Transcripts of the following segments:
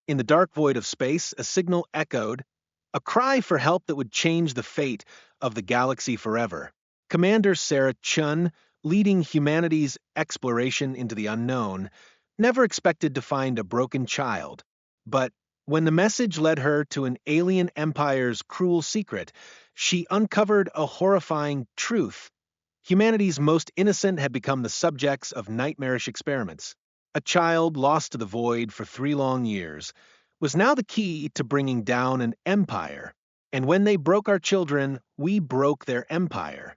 In the dark void of space, a signal echoed, a cry for help that would change the fate of the galaxy forever. Commander Sarah Chun, leading humanity's exploration into the unknown, never expected to find a broken child. But when the message led her to an alien empire's cruel secret, she uncovered a horrifying truth. Humanity's most innocent had become the subjects of nightmarish experiments. A child lost to the void for 3 long years was now the key to bringing down an empire. And when they broke our children, we broke their empire.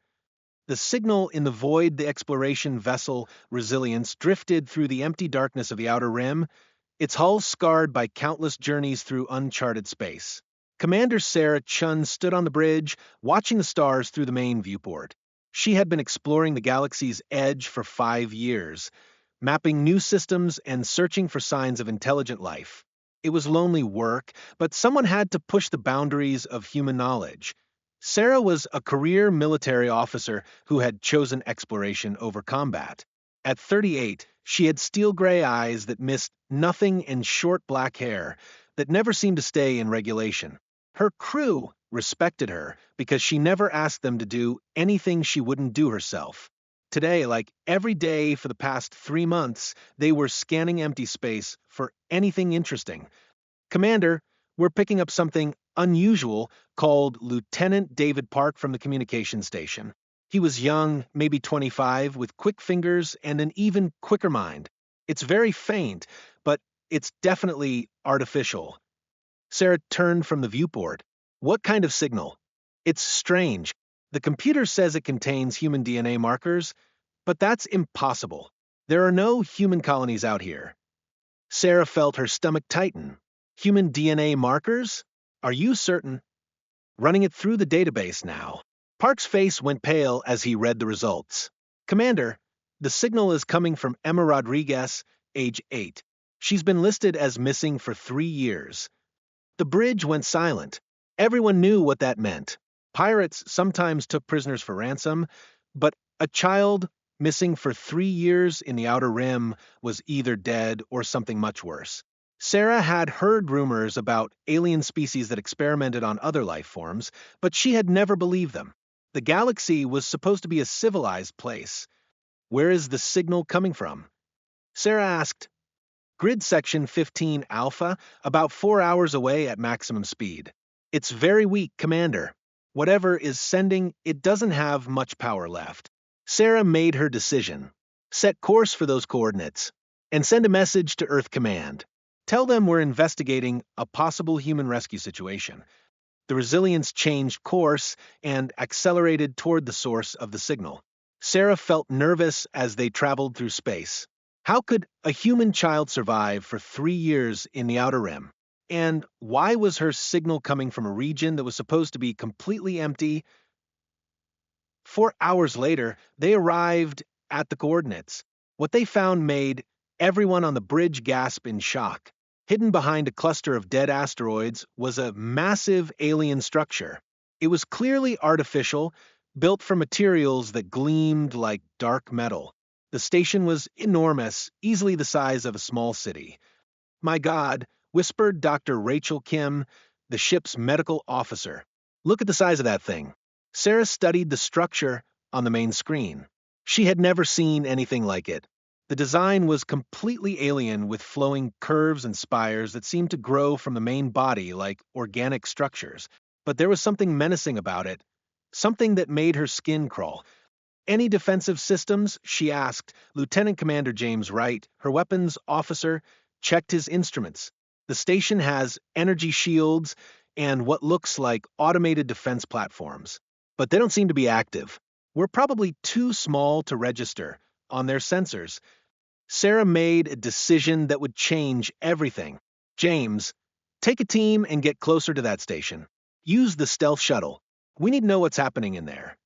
The signal in the void, the exploration vessel Resilience drifted through the empty darkness of the outer rim, its hull scarred by countless journeys through uncharted space. Commander Sarah Chun stood on the bridge, watching the stars through the main viewport. She had been exploring the galaxy's edge for 5 years, mapping new systems and searching for signs of intelligent life. It was lonely work, but someone had to push the boundaries of human knowledge. Sarah was a career military officer who had chosen exploration over combat. At 38, she had steel-gray eyes that missed nothing and short black hair that never seemed to stay in regulation. Her crew respected her because she never asked them to do anything she wouldn't do herself. Today, like every day for the past 3 months, they were scanning empty space for anything interesting. Commander, we're picking up something unusual, called Lieutenant David Park from the communication station. He was young, maybe 25, with quick fingers and an even quicker mind. It's very faint, but it's definitely artificial. Sarah turned from the viewport. What kind of signal? It's strange. The computer says it contains human DNA markers, but that's impossible. There are no human colonies out here. Sarah felt her stomach tighten. Human DNA markers? Are you certain? Running it through the database now. Park's face went pale as he read the results. Commander, the signal is coming from Emma Rodriguez, age 8. She's been listed as missing for 3 years. The bridge went silent. Everyone knew what that meant. Pirates sometimes took prisoners for ransom, but a child missing for 3 years in the Outer Rim was either dead or something much worse. Sarah had heard rumors about alien species that experimented on other life forms, but she had never believed them. The galaxy was supposed to be a civilized place. Where is the signal coming from? Sarah asked. Grid section 15 Alpha, about 4 hours away at maximum speed. It's very weak, Commander. Whatever is sending, it doesn't have much power left. Sarah made her decision. Set course for those coordinates, and send a message to Earth Command. Tell them we're investigating a possible human rescue situation. The Resilience changed course and accelerated toward the source of the signal. Sarah felt nervous as they traveled through space. How could a human child survive for 3 years in the Outer Rim? And why was her signal coming from a region that was supposed to be completely empty? 4 hours later, they arrived at the coordinates. What they found made everyone on the bridge gasp in shock. Hidden behind a cluster of dead asteroids was a massive alien structure. It was clearly artificial, built from materials that gleamed like dark metal. The station was enormous, easily the size of a small city. My God, whispered Dr. Rachel Kim, the ship's medical officer. Look at the size of that thing. Sarah studied the structure on the main screen. She had never seen anything like it. The design was completely alien, with flowing curves and spires that seemed to grow from the main body like organic structures. But there was something menacing about it, something that made her skin crawl. Any defensive systems? She asked. Lieutenant Commander James Wright, her weapons officer, checked his instruments. The station has energy shields and what looks like automated defense platforms, but they don't seem to be active. We're probably too small to register on their sensors. Sarah made a decision that would change everything. James, take a team and get closer to that station. Use the stealth shuttle. We need to know what's happening in there.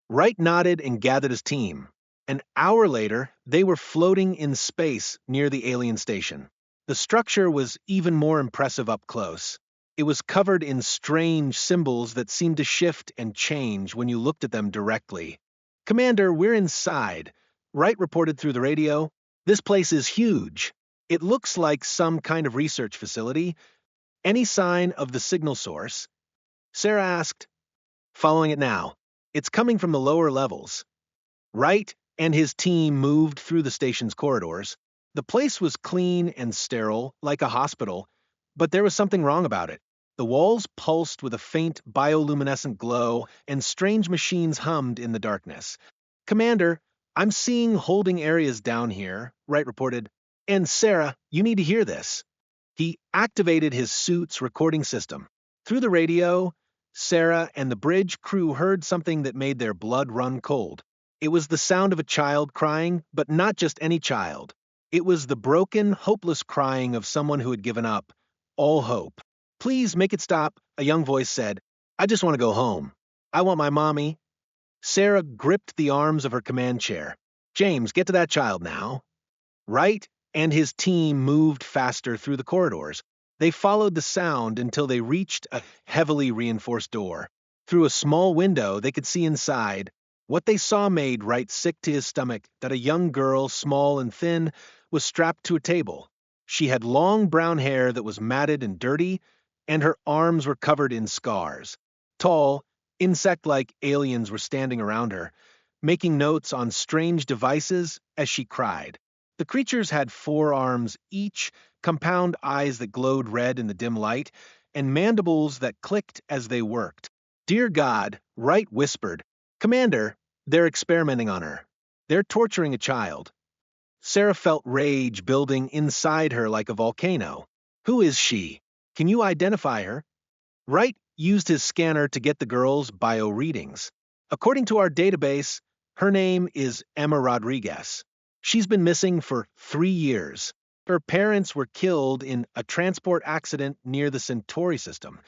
Wright nodded and gathered his team. An hour later, they were floating in space near the alien station. The structure was even more impressive up close. It was covered in strange symbols that seemed to shift and change when you looked at them directly. Commander, we're inside. Wright reported through the radio. This place is huge. It looks like some kind of research facility. Any sign of the signal source? Sarah asked. Following it now. It's coming from the lower levels. Wright and his team moved through the station's corridors. The place was clean and sterile, like a hospital, but there was something wrong about it. The walls pulsed with a faint bioluminescent glow, and strange machines hummed in the darkness. Commander, I'm seeing holding areas down here, Wright reported. And Sarah, you need to hear this. He activated his suit's recording system. Through the radio, Sarah and the bridge crew heard something that made their blood run cold. It was the sound of a child crying, but not just any child. It was the broken, hopeless crying of someone who had given up all hope. Please make it stop, a young voice said. I just want to go home. I want my mommy. Sarah gripped the arms of her command chair. James, get to that child now. Wright and his team moved faster through the corridors. They followed the sound until they reached a heavily reinforced door. Through a small window, they could see inside. What they saw made Wright sick to his stomach that a young girl, small and thin, was strapped to a table. She had long brown hair that was matted and dirty, and her arms were covered in scars. Tall, insect-like aliens were standing around her, making notes on strange devices as she cried. The creatures had 4 arms each, compound eyes that glowed red in the dim light, and mandibles that clicked as they worked. Dear God, Wright whispered, Commander, they're experimenting on her. They're torturing a child. Sarah felt rage building inside her like a volcano. Who is she? Can you identify her? Wright used his scanner to get the girl's bio readings. According to our database, her name is Emma Rodriguez. She's been missing for 3 years. Her parents were killed in a transport accident near the Centauri system.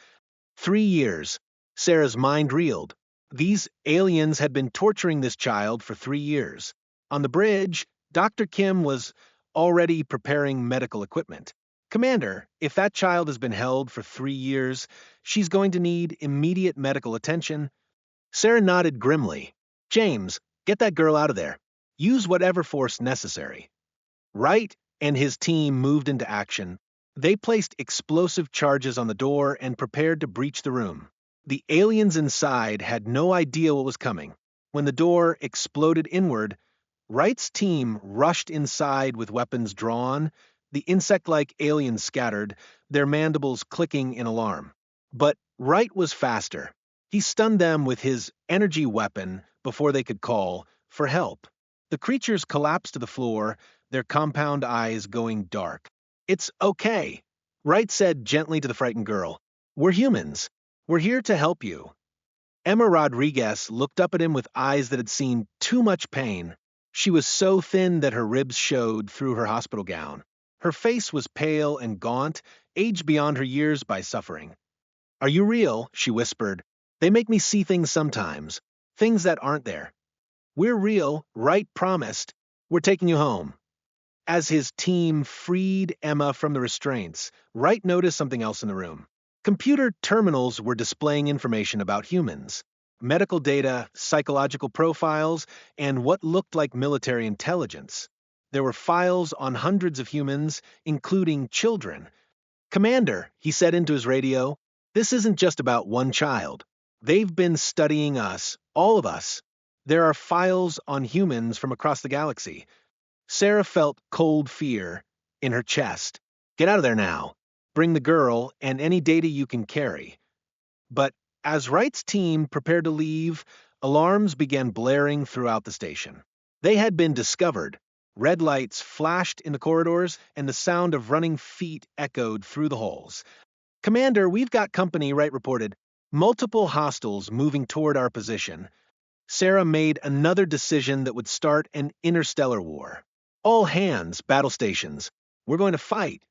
3 years. Sarah's mind reeled. These aliens had been torturing this child for 3 years. On the bridge, Dr. Kim was already preparing medical equipment. Commander, if that child has been held for 3 years, she's going to need immediate medical attention. Sarah nodded grimly. James, get that girl out of there. Use whatever force necessary. Wright and his team moved into action. They placed explosive charges on the door and prepared to breach the room. The aliens inside had no idea what was coming. When the door exploded inward, Wright's team rushed inside with weapons drawn. The insect-like aliens scattered, their mandibles clicking in alarm. But Wright was faster. He stunned them with his energy weapon before they could call for help. The creatures collapsed to the floor, their compound eyes going dark. It's okay, Wright said gently to the frightened girl. We're humans. We're here to help you. Emma Rodriguez looked up at him with eyes that had seen too much pain. She was so thin that her ribs showed through her hospital gown. Her face was pale and gaunt, aged beyond her years by suffering. Are you real? She whispered. They make me see things sometimes, things that aren't there. We're real, Wright promised. We're taking you home. As his team freed Emma from the restraints, Wright noticed something else in the room. Computer terminals were displaying information about humans. Medical data, psychological profiles, and what looked like military intelligence. There were files on hundreds of humans, including children. Commander, he said into his radio, this isn't just about one child. They've been studying us, all of us. There are files on humans from across the galaxy. Sarah felt cold fear in her chest. Get out of there now. Bring the girl and any data you can carry. But as Wright's team prepared to leave, alarms began blaring throughout the station. They had been discovered. Red lights flashed in the corridors, and the sound of running feet echoed through the halls. Commander, we've got company, Wright reported. Multiple hostiles moving toward our position. Sarah made another decision that would start an interstellar war. All hands, battle stations. We're going to fight.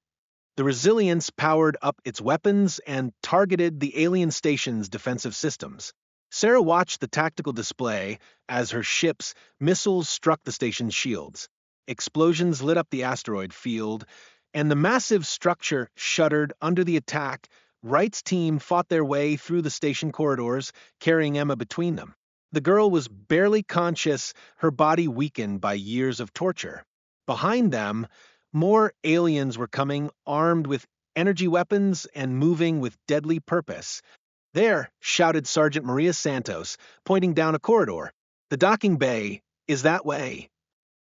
The Resilience powered up its weapons and targeted the alien station's defensive systems. Sarah watched the tactical display as her ship's missiles struck the station's shields. Explosions lit up the asteroid field, and the massive structure shuddered under the attack. Wright's team fought their way through the station corridors, carrying Emma between them. The girl was barely conscious, her body weakened by years of torture. Behind them, More aliens were coming, armed with energy weapons and moving with deadly purpose. "There!" shouted Sergeant Maria Santos, pointing down a corridor. "The docking bay is that way."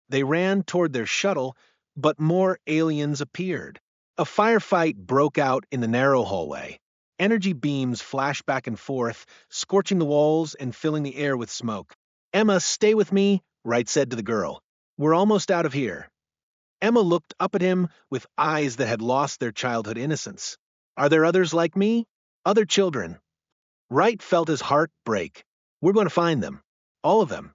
They ran toward their shuttle, but more aliens appeared. A firefight broke out in the narrow hallway. Energy beams flashed back and forth, scorching the walls and filling the air with smoke. "Emma, stay with me," Wright said to the girl. "We're almost out of here." Emma looked up at him with eyes that had lost their childhood innocence. "Are there others like me? Other children?" Wright felt his heart break. "We're going to find them. All of them."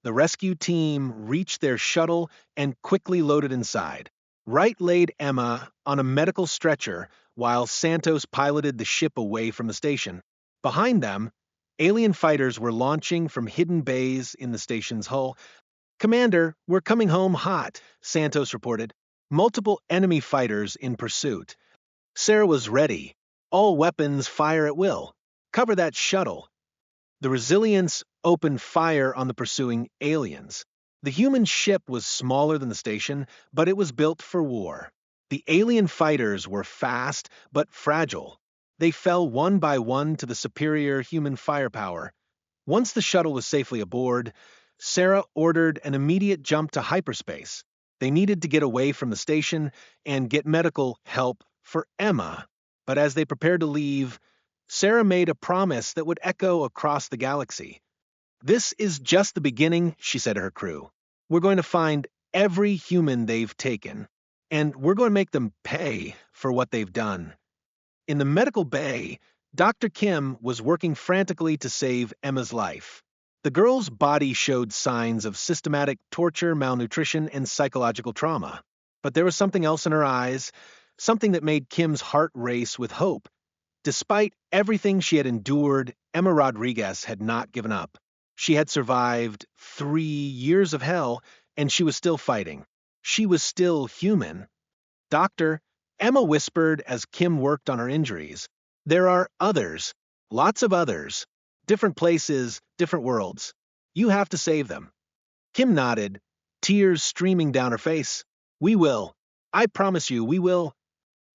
The rescue team reached their shuttle and quickly loaded inside. Wright laid Emma on a medical stretcher while Santos piloted the ship away from the station. Behind them, alien fighters were launching from hidden bays in the station's hull. "Commander, we're coming home hot," Santos reported. "Multiple enemy fighters in pursuit." Sarah was ready. "All weapons fire at will. Cover that shuttle." The Resilience opened fire on the pursuing aliens. The human ship was smaller than the station, but it was built for war. The alien fighters were fast but fragile. They fell one by one to the superior human firepower. Once the shuttle was safely aboard, Sarah ordered an immediate jump to hyperspace. They needed to get away from the station and get medical help for Emma. But as they prepared to leave, Sarah made a promise that would echo across the galaxy. "This is just the beginning," she said to her crew. "We're going to find every human they've taken, and we're going to make them pay for what they've done." In the medical bay, Dr. Kim was working frantically to save Emma's life. The girl's body showed signs of systematic torture, malnutrition, and psychological trauma. But there was something else in her eyes, something that made Kim's heart race with hope. Despite everything she had endured, Emma Rodriguez had not given up. She had survived 3 years of hell, and she was still fighting. She was still human. "Doctor," Emma whispered as Kim worked on her injuries, "there are others, lots of others, different places, different worlds. You have to save them." Kim nodded, tears streaming down her face. "We will. I promise you, we will."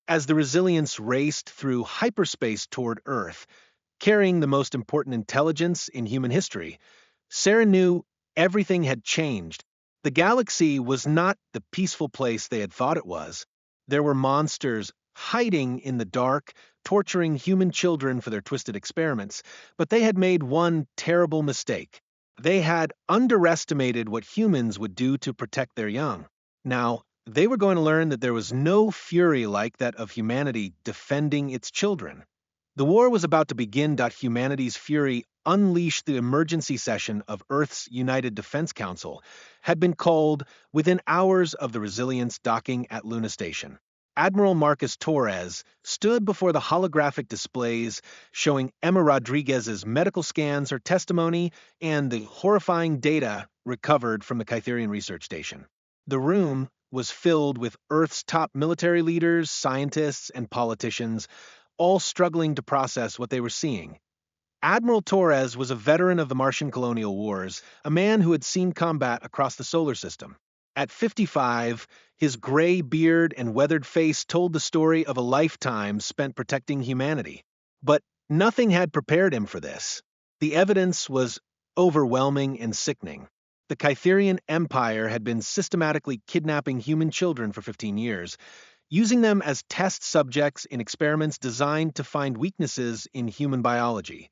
As the Resilience raced through hyperspace toward Earth, carrying the most important intelligence in human history, Sarah knew everything had changed. The galaxy was not the peaceful place they had thought it was. There were monsters hiding in the dark, torturing human children for their twisted experiments, but they had made one terrible mistake. They had underestimated what humans would do to protect their young. Now, they were going to learn that there was no fury like that of humanity defending its children. The war was about to begin. Humanity's fury unleashed. The emergency session of Earth's United Defense Council had been called within hours of the Resilience docking at Luna Station. Admiral Marcus Torres stood before the holographic displays showing Emma Rodriguez's medical scans, her testimony, and the horrifying data recovered from the Kytherian research station. The room was filled with Earth's top military leaders, scientists, and politicians, all struggling to process what they were seeing. Admiral Torres was a veteran of the Martian colonial wars, a man who had seen combat across the solar system. At 55, his gray beard and weathered face told the story of a lifetime spent protecting humanity. But nothing had prepared him for this. The evidence was overwhelming and sickening. The Kytherian Empire had been systematically kidnapping human children for 15 years, using them as test subjects in experiments designed to find weaknesses in human biology.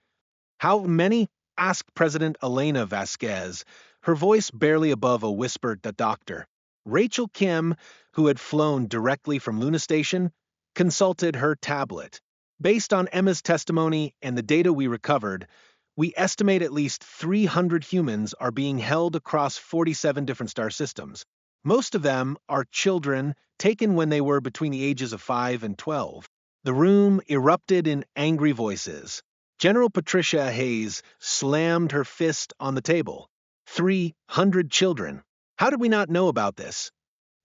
"How many?" asked President Elena Vasquez, her voice barely above a whisper to Doctor. Rachel Kim, who had flown directly from Luna Station, consulted her tablet. "Based on Emma's testimony and the data we recovered, we estimate at least 300 humans are being held across 47 different star systems. Most of them are children taken when they were between the ages of 5 and 12. The room erupted in angry voices. General Patricia Hayes slammed her fist on the table. 300 children. How did we not know about this?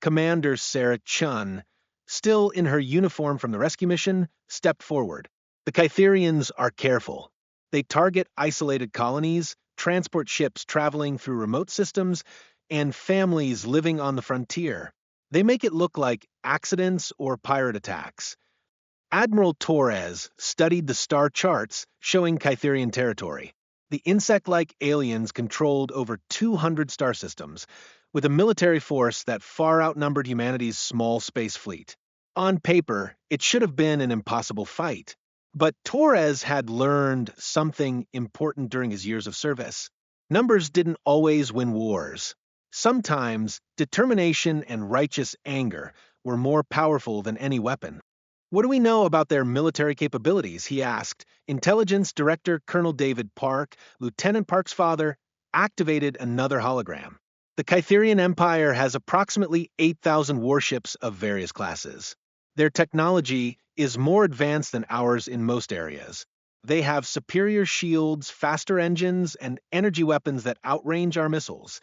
Commander Sarah Chun, still in her uniform from the rescue mission, stepped forward. The Kytherians are careful. They target isolated colonies, transport ships traveling through remote systems, and families living on the frontier. They make it look like accidents or pirate attacks. Admiral Torres studied the star charts showing Kytherian territory. The insect-like aliens controlled over 200 star systems, with a military force that far outnumbered humanity's small space fleet. On paper, it should have been an impossible fight. But Torres had learned something important during his years of service. Numbers didn't always win wars. Sometimes, determination and righteous anger were more powerful than any weapon. What do we know about their military capabilities? He asked. Intelligence Director Colonel David Park, Lieutenant Park's father, activated another hologram. The Kytherian Empire has approximately 8,000 warships of various classes. Their technology is more advanced than ours in most areas. They have superior shields, faster engines, and energy weapons that outrange our missiles.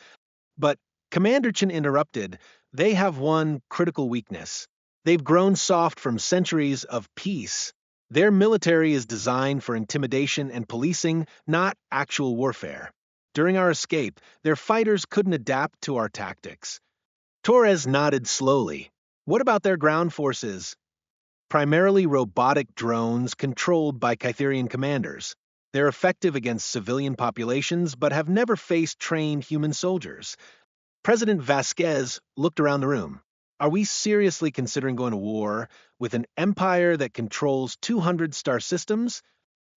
But Commander Chin interrupted. They have one critical weakness. They've grown soft from centuries of peace. Their military is designed for intimidation and policing, not actual warfare. During our escape, their fighters couldn't adapt to our tactics. Torres nodded slowly. What about their ground forces? Primarily robotic drones controlled by Kytherian commanders. They're effective against civilian populations but have never faced trained human soldiers. President Vasquez looked around the room. Are we seriously considering going to war with an empire that controls 200 star systems?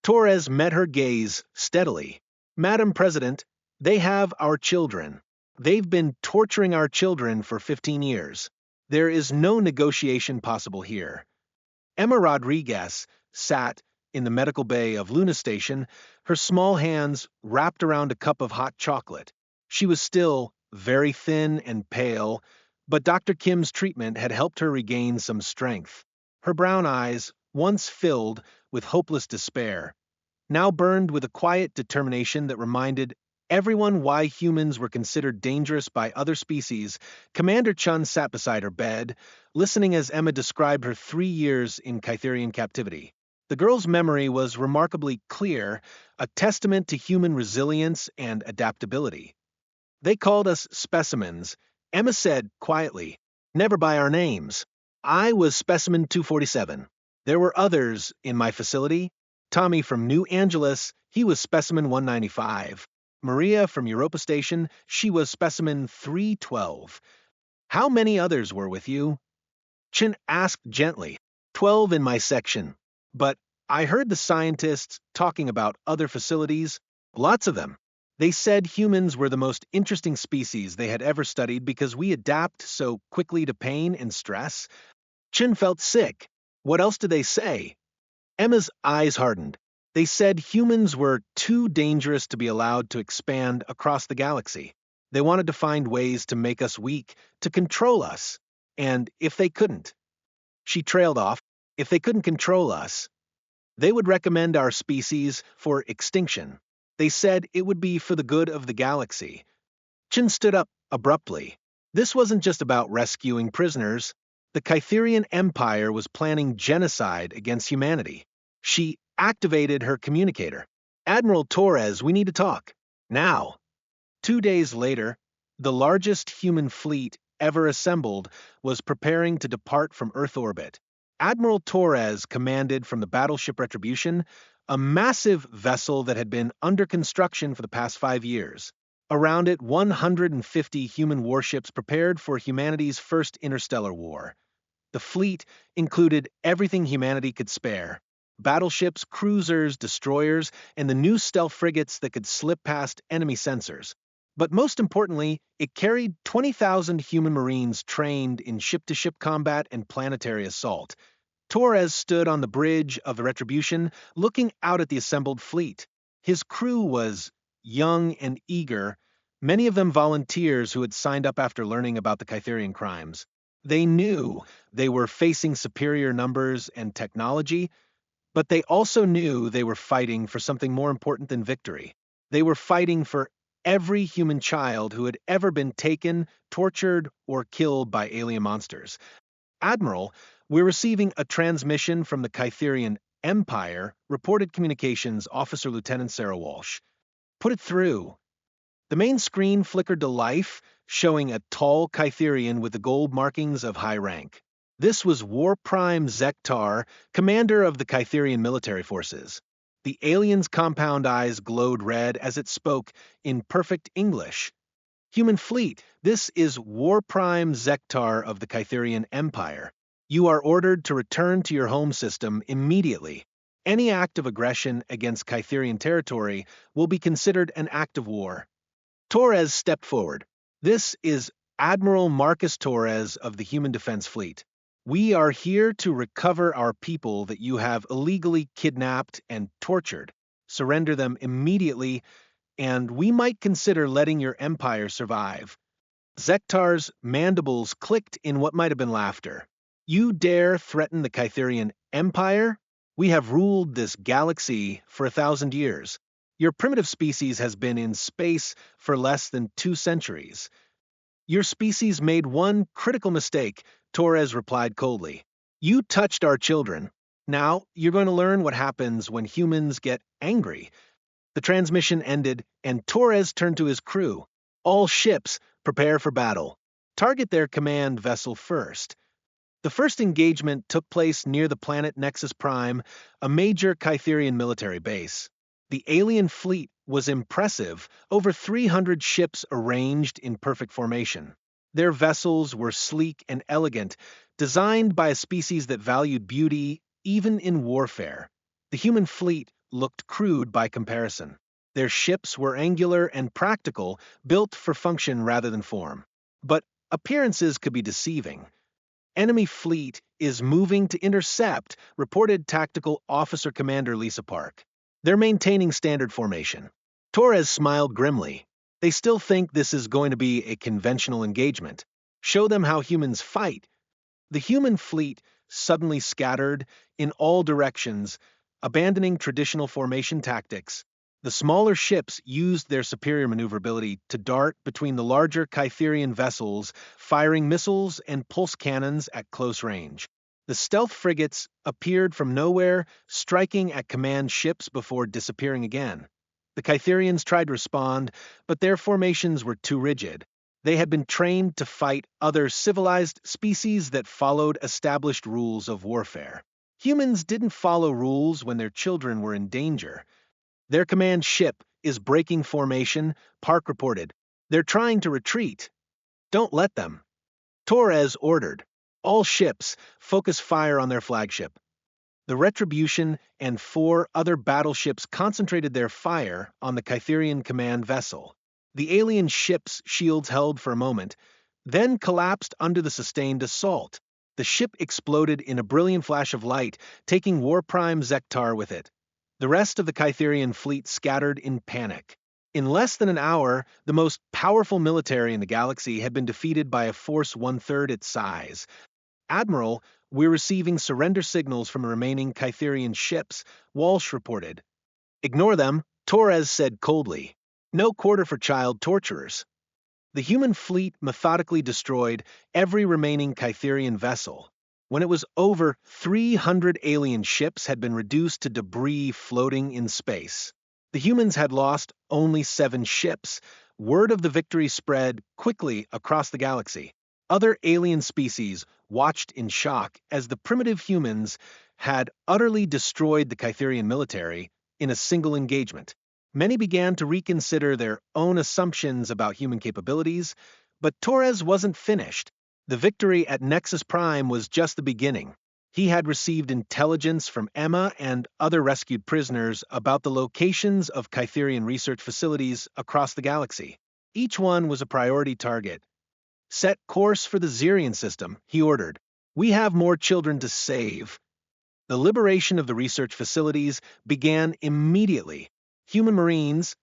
Torres met her gaze steadily. Madam President, they have our children. They've been torturing our children for 15 years. There is no negotiation possible here. Emma Rodriguez sat in the medical bay of Luna Station, her small hands wrapped around a cup of hot chocolate. She was still very thin and pale, but Dr. Kim's treatment had helped her regain some strength. Her brown eyes, once filled with hopeless despair, now burned with a quiet determination that reminded everyone why humans were considered dangerous by other species. Commander Chun sat beside her bed, listening as Emma described her 3 years in Kytherian captivity. The girl's memory was remarkably clear, a testament to human resilience and adaptability. They called us specimens, Emma said quietly, never by our names. I was specimen 247. There were others in my facility. Tommy from New Angeles, he was specimen 195. Maria from Europa Station, she was specimen 312. How many others were with you? Chin asked gently. 12 in my section. But I heard the scientists talking about other facilities. Lots of them. They said humans were the most interesting species they had ever studied because we adapt so quickly to pain and stress. Chin felt sick. What else did they say? Emma's eyes hardened. They said humans were too dangerous to be allowed to expand across the galaxy. They wanted to find ways to make us weak, to control us. And if they couldn't, she trailed off, if they couldn't control us, they would recommend our species for extinction. They said it would be for the good of the galaxy. Chin stood up abruptly. This wasn't just about rescuing prisoners. The Kytherian Empire was planning genocide against humanity. She activated her communicator. Admiral Torres, we need to talk. Now. 2 days later, the largest human fleet ever assembled was preparing to depart from Earth orbit. Admiral Torres commanded from the battleship Retribution, a massive vessel that had been under construction for the past 5 years. Around it, 150 human warships prepared for humanity's first interstellar war. The fleet included everything humanity could spare: battleships, cruisers, destroyers, and the new stealth frigates that could slip past enemy sensors. But most importantly, it carried 20,000 human marines trained in ship-to-ship combat and planetary assault. Torres stood on the bridge of the Retribution, looking out at the assembled fleet. His crew was young and eager, many of them volunteers who had signed up after learning about the Kytherian crimes. They knew they were facing superior numbers and technology, but they also knew they were fighting for something more important than victory. They were fighting for every human child who had ever been taken, tortured, or killed by alien monsters. Admiral, we're receiving a transmission from the Kytherian Empire, reported Communications Officer Lieutenant Sarah Walsh. Put it through. The main screen flickered to life, showing a tall Kytherian with the gold markings of high rank. This was War Prime Zektar, commander of the Kytherian military forces. The alien's compound eyes glowed red as it spoke in perfect English. Human fleet, this is War Prime Zektar of the Kytherian Empire. You are ordered to return to your home system immediately. Any act of aggression against Kytherian territory will be considered an act of war. Torres stepped forward. This is Admiral Marcus Torres of the Human Defense Fleet. We are here to recover our people that you have illegally kidnapped and tortured. Surrender them immediately, and we might consider letting your empire survive. Zektar's mandibles clicked in what might have been laughter. You dare threaten the Kytherian Empire? We have ruled this galaxy for 1,000 years. Your primitive species has been in space for less than 2 centuries. Your species made one critical mistake, Torres replied coldly. You touched our children. Now, you're going to learn what happens when humans get angry. The transmission ended, and Torres turned to his crew. All ships, prepare for battle. Target their command vessel first. The first engagement took place near the planet Nexus Prime, a major Kytherian military base. The alien fleet was impressive, over 300 ships arranged in perfect formation. Their vessels were sleek and elegant, designed by a species that valued beauty even in warfare. The human fleet looked crude by comparison. Their ships were angular and practical, built for function rather than form. But appearances could be deceiving. Enemy fleet is moving to intercept, reported Tactical Officer Commander Lisa Park. They're maintaining standard formation. Torres smiled grimly. They still think this is going to be a conventional engagement. Show them how humans fight. The human fleet suddenly scattered in all directions, abandoning traditional formation tactics. The smaller ships used their superior maneuverability to dart between the larger Kytherian vessels, firing missiles and pulse cannons at close range. The stealth frigates appeared from nowhere, striking at command ships before disappearing again. The Kytherians tried to respond, but their formations were too rigid. They had been trained to fight other civilized species that followed established rules of warfare. Humans didn't follow rules when their children were in danger. Their command ship is breaking formation, Park reported. They're trying to retreat. Don't let them. Torres ordered. All ships focus fire on their flagship. The Retribution and 4 other battleships concentrated their fire on the Kytherian command vessel. The alien ship's shields held for a moment, then collapsed under the sustained assault. The ship exploded in a brilliant flash of light, taking War Prime Zektar with it. The rest of the Kytherian fleet scattered in panic. In less than an hour, the most powerful military in the galaxy had been defeated by a force 1/3 its size. Admiral, we're receiving surrender signals from the remaining Kytherian ships, Walsh reported. Ignore them, Torres said coldly. No quarter for child torturers. The human fleet methodically destroyed every remaining Kytherian vessel. When it was over, 300 alien ships had been reduced to debris floating in space. The humans had lost only 7 ships. Word of the victory spread quickly across the galaxy. Other alien species watched in shock as the primitive humans had utterly destroyed the Kytherian military in a single engagement. Many began to reconsider their own assumptions about human capabilities, but Torres wasn't finished. The victory at Nexus Prime was just the beginning. He had received intelligence from Emma and other rescued prisoners about the locations of Kytherian research facilities across the galaxy. Each one was a priority target. Set course for the Xerian system, he ordered. We have more children to save. The liberation of the research facilities began immediately. Human Marines,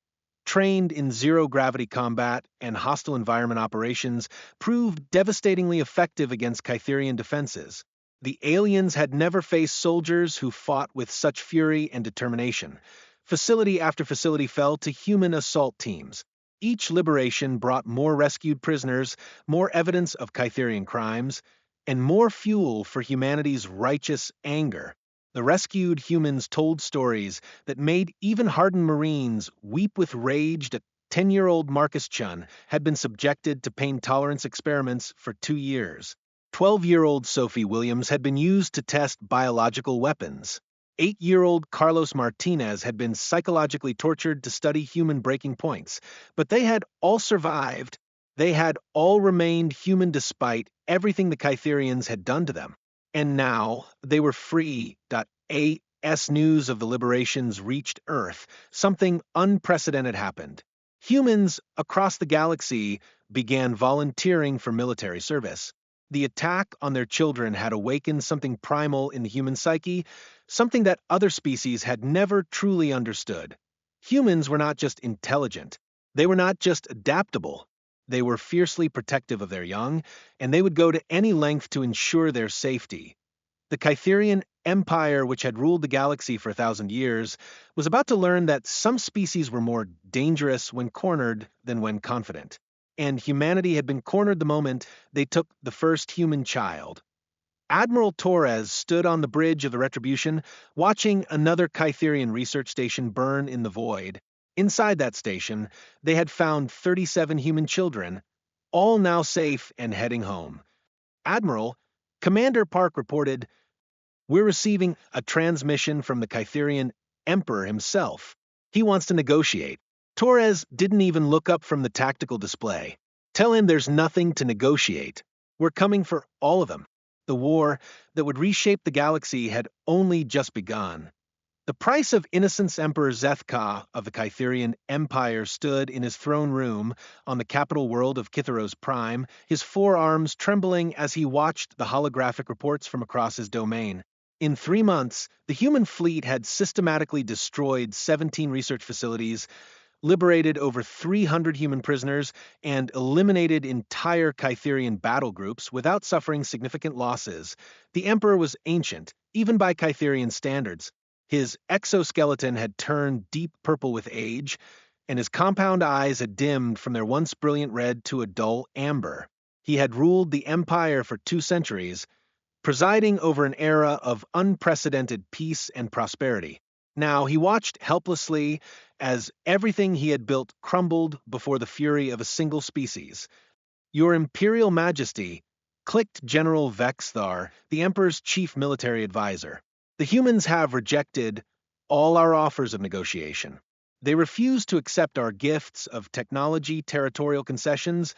trained in zero-gravity combat and hostile environment operations, proved devastatingly effective against Kytherian defenses. The aliens had never faced soldiers who fought with such fury and determination. Facility after facility fell to human assault teams. Each liberation brought more rescued prisoners, more evidence of Kytherian crimes, and more fuel for humanity's righteous anger. The rescued humans told stories that made even hardened Marines weep with rage to 10-year-old Marcus Chun had been subjected to pain tolerance experiments for 2 years. 12-year-old Sophie Williams had been used to test biological weapons. 8-year-old Carlos Martinez had been psychologically tortured to study human breaking points, but they had all survived. They had all remained human despite everything the Kytherians had done to them. And now they were free. AS news of the liberations reached Earth. Something unprecedented happened. Humans across the galaxy began volunteering for military service. The attack on their children had awakened something primal in the human psyche, something that other species had never truly understood. Humans were not just intelligent. They were not just adaptable. They were fiercely protective of their young, and they would go to any length to ensure their safety. The Kytherian Empire, which had ruled the galaxy for 1,000 years, was about to learn that some species were more dangerous when cornered than when confident. And humanity had been cornered the moment they took the first human child. Admiral Torres stood on the bridge of the Retribution, watching another Kytherian research station burn in the void. Inside that station, they had found 37 human children, all now safe and heading home. Admiral, Commander Park reported, "We're receiving a transmission from the Kytherian Emperor himself. He wants to negotiate." Torres didn't even look up from the tactical display. "Tell him there's nothing to negotiate. We're coming for all of them." The war that would reshape the galaxy had only just begun. The price of innocence. Emperor Zethka of the Kytherian Empire stood in his throne room on the capital world of Kitharos Prime, his forearms trembling as he watched the holographic reports from across his domain. In 3 months, the human fleet had systematically destroyed 17 research facilities, liberated over 300 human prisoners, and eliminated entire Kytherian battle groups without suffering significant losses. The Emperor was ancient, even by Kytherian standards. His exoskeleton had turned deep purple with age, and his compound eyes had dimmed from their once brilliant red to a dull amber. He had ruled the Empire for 2 centuries, presiding over an era of unprecedented peace and prosperity. Now he watched helplessly as everything he had built crumbled before the fury of a single species. "Your Imperial Majesty," clicked General Vexthar, the Emperor's chief military advisor. "The humans have rejected all our offers of negotiation. They refuse to accept our gifts of technology, territorial concessions,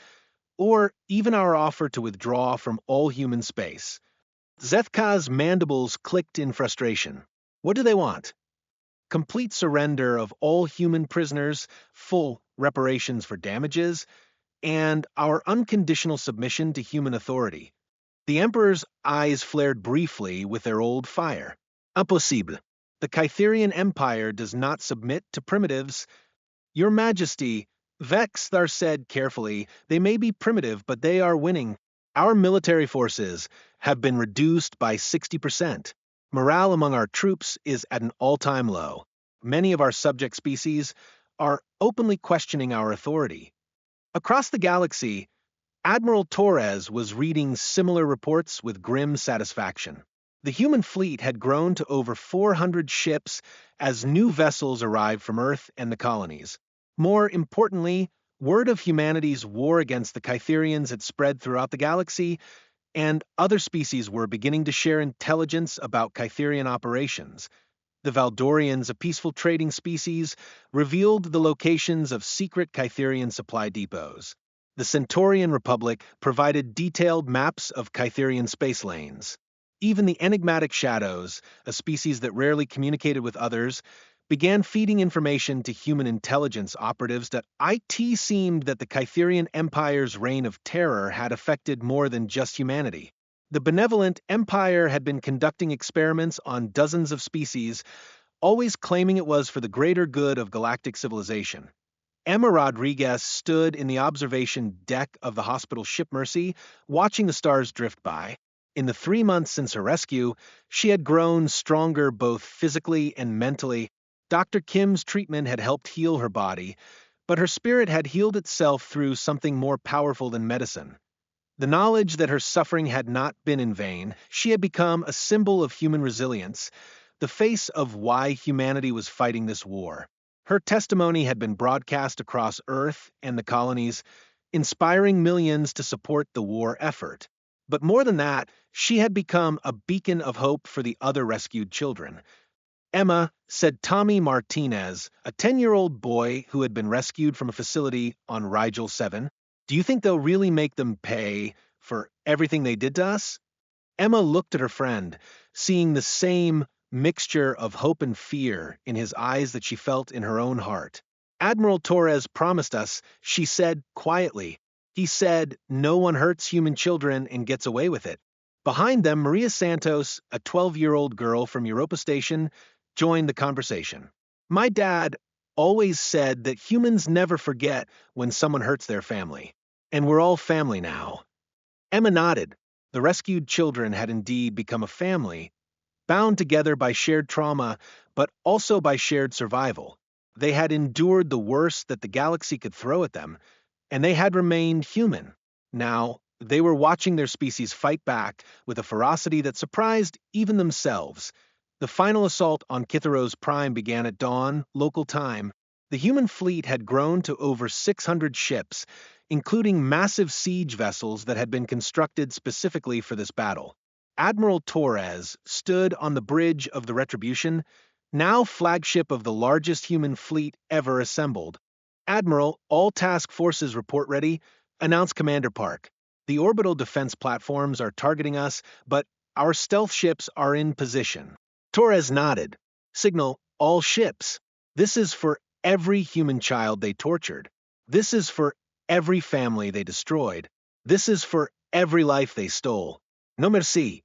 or even our offer to withdraw from all human space." Zethka's mandibles clicked in frustration. What do they want? Complete surrender of all human prisoners, full reparations for damages, and our unconditional submission to human authority. The Emperor's eyes flared briefly with their old fire. "Impossible. The Kytherian Empire does not submit to primitives." "Your Majesty," Vexthar said carefully, "they may be primitive, but they are winning. Our military forces have been reduced by 60%. Morale among our troops is at an all-time low. Many of our subject species are openly questioning our authority." Across the galaxy, Admiral Torres was reading similar reports with grim satisfaction. The human fleet had grown to over 400 ships as new vessels arrived from Earth and the colonies. More importantly, word of humanity's war against the Kytherians had spread throughout the galaxy, and other species were beginning to share intelligence about Kytherian operations. The Valdorians, a peaceful trading species, revealed the locations of secret Kytherian supply depots. The Centaurian Republic provided detailed maps of Kytherian space lanes. Even the enigmatic Shadows, a species that rarely communicated with others, began feeding information to human intelligence operatives that it seemed that the Kytherian Empire's reign of terror had affected more than just humanity. The benevolent Empire had been conducting experiments on dozens of species, always claiming it was for the greater good of galactic civilization. Emma Rodriguez stood in the observation deck of the hospital ship Mercy, watching the stars drift by. In the 3 months since her rescue, she had grown stronger both physically and mentally. Dr. Kim's treatment had helped heal her body, but her spirit had healed itself through something more powerful than medicine. The knowledge that her suffering had not been in vain, she had become a symbol of human resilience, the face of why humanity was fighting this war. Her testimony had been broadcast across Earth and the colonies, inspiring millions to support the war effort. But more than that, she had become a beacon of hope for the other rescued children. Emma, said Tommy Martinez, a 10-year-old boy who had been rescued from a facility on Rigel 7, do you think they'll really make them pay for everything they did to us? Emma looked at her friend, seeing the same mixture of hope and fear in his eyes that she felt in her own heart. Admiral Torres promised us, she said quietly. He said no one hurts human children and gets away with it. Behind them, Maria Santos, a 12-year-old girl from Europa Station, joined the conversation. My dad always said that humans never forget when someone hurts their family. And we're all family now. Emma nodded. The rescued children had indeed become a family, bound together by shared trauma, but also by shared survival. They had endured the worst that the galaxy could throw at them, and they had remained human. Now, they were watching their species fight back with a ferocity that surprised even themselves. The final assault on Kitharos Prime began at dawn, local time. The human fleet had grown to over 600 ships, including massive siege vessels that had been constructed specifically for this battle. Admiral Torres stood on the bridge of the Retribution, now flagship of the largest human fleet ever assembled. Admiral, all task forces report ready, announced Commander Park. The orbital defense platforms are targeting us, but our stealth ships are in position. Torres nodded. Signal, all ships. This is for every human child they tortured. This is for every family they destroyed. This is for every life they stole. No merci.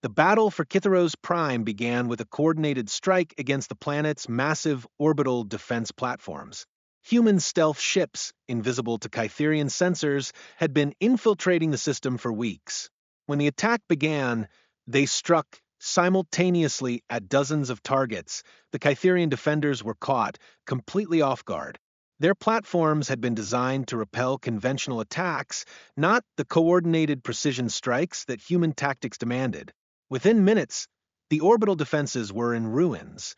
The battle for Kitharos Prime began with a coordinated strike against the planet's massive orbital defense platforms. Human stealth ships, invisible to Kytherian sensors, had been infiltrating the system for weeks. When the attack began, they struck simultaneously at dozens of targets. The Kytherian defenders were caught, completely off guard. Their platforms had been designed to repel conventional attacks, not the coordinated precision strikes that human tactics demanded. Within minutes, the orbital defenses were in ruins.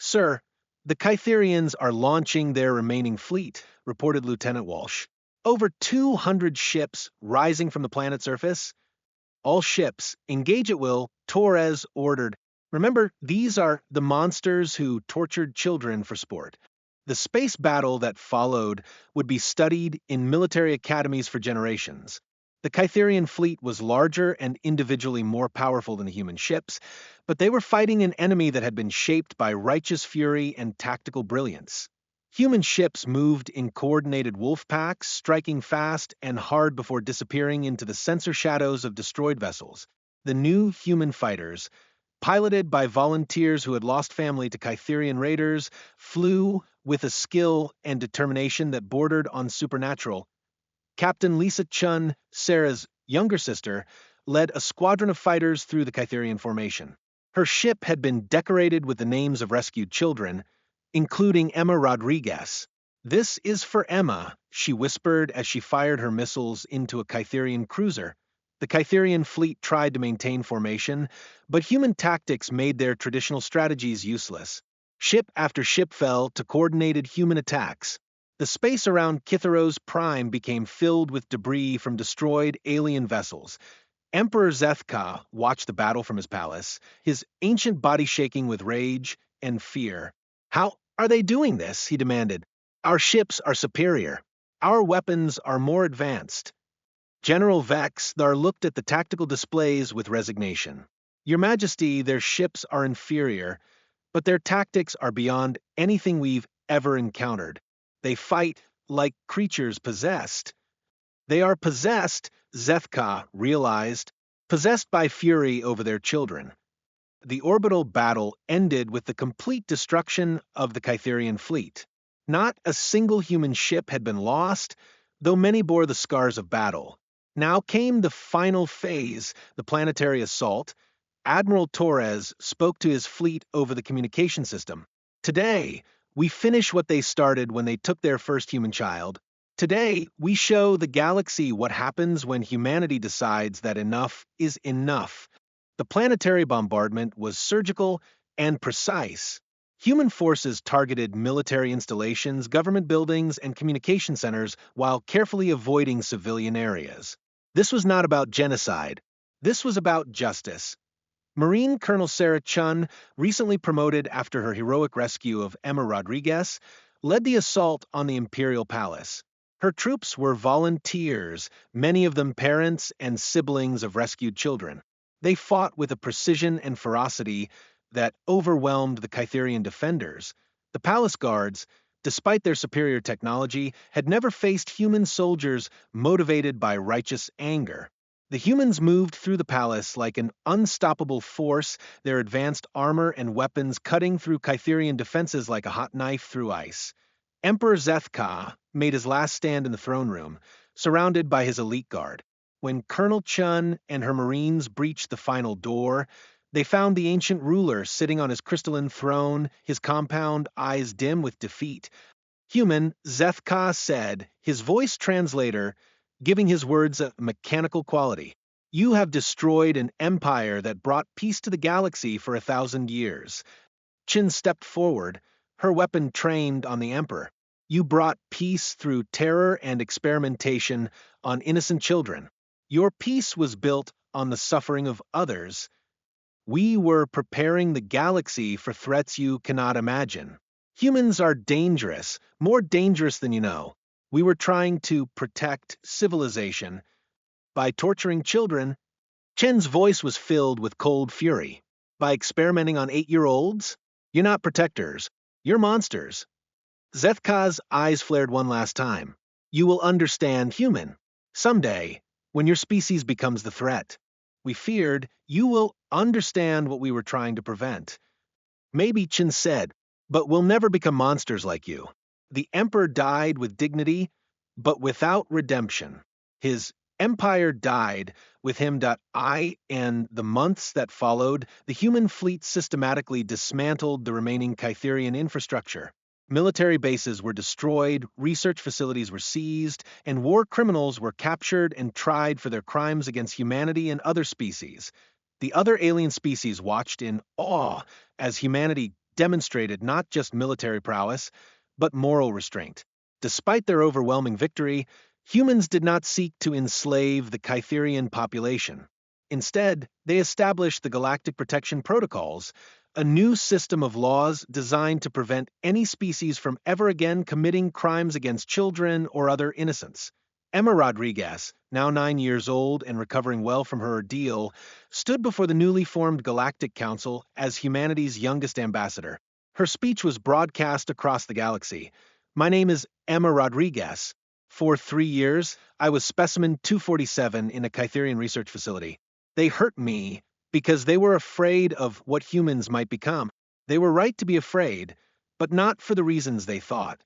Sir, the Kytherians are launching their remaining fleet, reported Lieutenant Walsh. Over 200 ships rising from the planet's surface. All ships, engage at will, Torres ordered. Remember, these are the monsters who tortured children for sport. The space battle that followed would be studied in military academies for generations. The Kytherian fleet was larger and individually more powerful than the human ships, but they were fighting an enemy that had been shaped by righteous fury and tactical brilliance. Human ships moved in coordinated wolf packs, striking fast and hard before disappearing into the sensor shadows of destroyed vessels. The new human fighters, piloted by volunteers who had lost family to Kytherian raiders, flew with a skill and determination that bordered on supernatural. Captain Lisa Chun, Sarah's younger sister, led a squadron of fighters through the Kytherian formation. Her ship had been decorated with the names of rescued children, including Emma Rodriguez. This is for Emma, she whispered as she fired her missiles into a Kytherian cruiser. The Kytherian fleet tried to maintain formation, but human tactics made their traditional strategies useless. Ship after ship fell to coordinated human attacks. The space around Kitharos Prime became filled with debris from destroyed alien vessels. Emperor Zethka watched the battle from his palace, his ancient body shaking with rage and fear. How are they doing this? He demanded. Our ships are superior. Our weapons are more advanced. General Vexthar looked at the tactical displays with resignation. Your Majesty, their ships are inferior, but their tactics are beyond anything we've ever encountered. They fight like creatures possessed. They are possessed, Zethka realized, possessed by fury over their children. The orbital battle ended with the complete destruction of the Kytherian fleet. Not a single human ship had been lost, though many bore the scars of battle. Now came the final phase, the planetary assault. Admiral Torres spoke to his fleet over the communication system. Today, we finish what they started when they took their first human child. Today, we show the galaxy what happens when humanity decides that enough is enough. The planetary bombardment was surgical and precise. Human forces targeted military installations, government buildings, and communication centers while carefully avoiding civilian areas. This was not about genocide. This was about justice. Marine Colonel Sarah Chun, recently promoted after her heroic rescue of Emma Rodriguez, led the assault on the Imperial Palace. Her troops were volunteers, many of them parents and siblings of rescued children. They fought with a precision and ferocity that overwhelmed the Kytherian defenders. The palace guards, despite their superior technology, had never faced human soldiers motivated by righteous anger. The humans moved through the palace like an unstoppable force, their advanced armor and weapons cutting through Kytherian defenses like a hot knife through ice. Emperor Zethka made his last stand in the throne room, surrounded by his elite guard. When Colonel Chun and her marines breached the final door, they found the ancient ruler sitting on his crystalline throne, his compound eyes dim with defeat. Human, Zethka said, his voice translator giving his words a mechanical quality. You have destroyed an empire that brought peace to the galaxy for 1,000 years. Chin stepped forward, her weapon trained on the Emperor. You brought peace through terror and experimentation on innocent children. Your peace was built on the suffering of others. We were preparing the galaxy for threats you cannot imagine. Humans are dangerous, more dangerous than you know. We were trying to protect civilization by torturing children. Chen's voice was filled with cold fury. By experimenting on 8-year-olds? You're not protectors. You're monsters. Zethka's eyes flared one last time. You will understand, human. Someday, when your species becomes the threat. We feared you will understand what we were trying to prevent. Maybe, Chin said, but we'll never become monsters like you. The Emperor died with dignity, but without redemption. His empire died with him. In the months that followed, the human fleet systematically dismantled the remaining Kytherian infrastructure. Military bases were destroyed, research facilities were seized, and war criminals were captured and tried for their crimes against humanity and other species. The other alien species watched in awe as humanity demonstrated not just military prowess, but moral restraint. Despite their overwhelming victory, humans did not seek to enslave the Kytherian population. Instead, they established the Galactic Protection Protocols, a new system of laws designed to prevent any species from ever again committing crimes against children or other innocents. Emma Rodriguez, now 9 years old and recovering well from her ordeal, stood before the newly formed Galactic Council as humanity's youngest ambassador. Her speech was broadcast across the galaxy. My name is Emma Rodriguez. For 3 years, I was specimen 247 in a Kytherian research facility. They hurt me because they were afraid of what humans might become. They were right to be afraid, but not for the reasons they thought.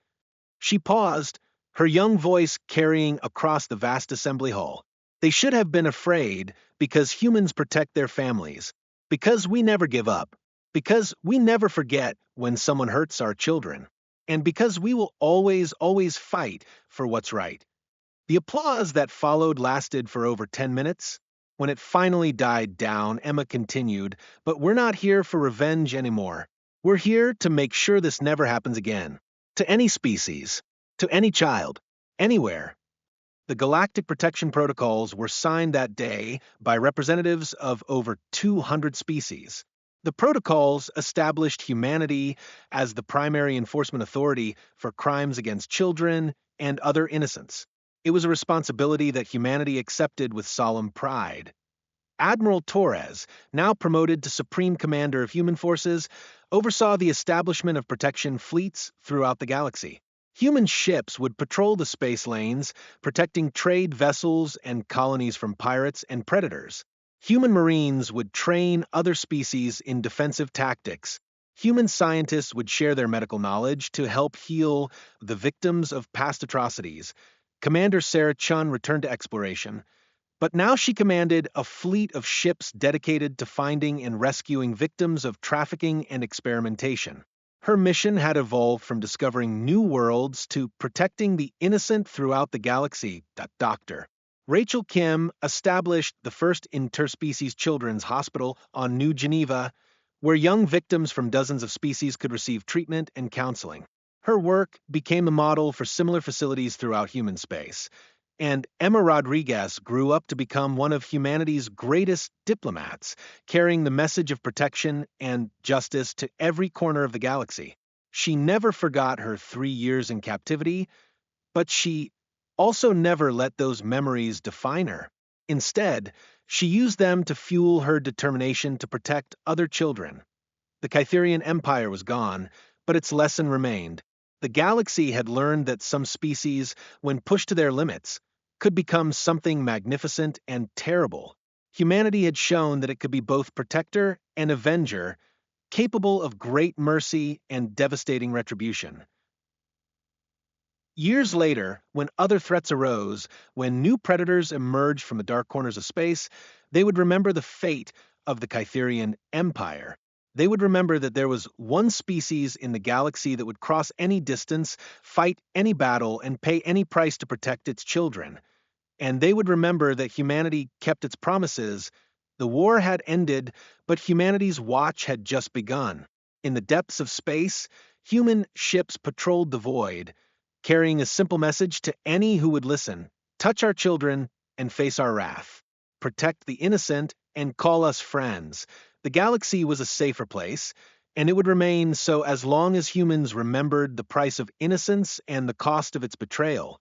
She paused, her young voice carrying across the vast assembly hall. They should have been afraid because humans protect their families, because we never give up, because we never forget when someone hurts our children, and because we will always fight for what's right. The applause that followed lasted for over 10 minutes. When it finally died down, Emma continued, but we're not here for revenge anymore. We're here to make sure this never happens again. To any species, to any child, anywhere. The Galactic Protection Protocols were signed that day by representatives of over 200 species. The protocols established humanity as the primary enforcement authority for crimes against children and other innocents. It was a responsibility that humanity accepted with solemn pride. Admiral Torres, now promoted to Supreme Commander of Human Forces, oversaw the establishment of protection fleets throughout the galaxy. Human ships would patrol the space lanes, protecting trade vessels and colonies from pirates and predators. Human marines would train other species in defensive tactics. Human scientists would share their medical knowledge to help heal the victims of past atrocities. Commander Sarah Chun returned to exploration, but now she commanded a fleet of ships dedicated to finding and rescuing victims of trafficking and experimentation. Her mission had evolved from discovering new worlds to protecting the innocent throughout the galaxy. Dr. Rachel Kim established the first interspecies children's hospital on New Geneva, where young victims from dozens of species could receive treatment and counseling. Her work became a model for similar facilities throughout human space, and Emma Rodriguez grew up to become one of humanity's greatest diplomats, carrying the message of protection and justice to every corner of the galaxy. She never forgot her 3 years in captivity, but she also never let those memories define her. Instead, she used them to fuel her determination to protect other children. The Kytherian Empire was gone, but its lesson remained. The galaxy had learned that some species, when pushed to their limits, could become something magnificent and terrible. Humanity had shown that it could be both protector and avenger, capable of great mercy and devastating retribution. Years later, when other threats arose, when new predators emerged from the dark corners of space, they would remember the fate of the Kytherian Empire. They would remember that there was one species in the galaxy that would cross any distance, fight any battle, and pay any price to protect its children. And they would remember that humanity kept its promises. The war had ended, but humanity's watch had just begun. In the depths of space, human ships patrolled the void, carrying a simple message to any who would listen: touch our children and face our wrath. Protect the innocent and call us friends. The galaxy was a safer place, and it would remain so as long as humans remembered the price of innocence and the cost of its betrayal.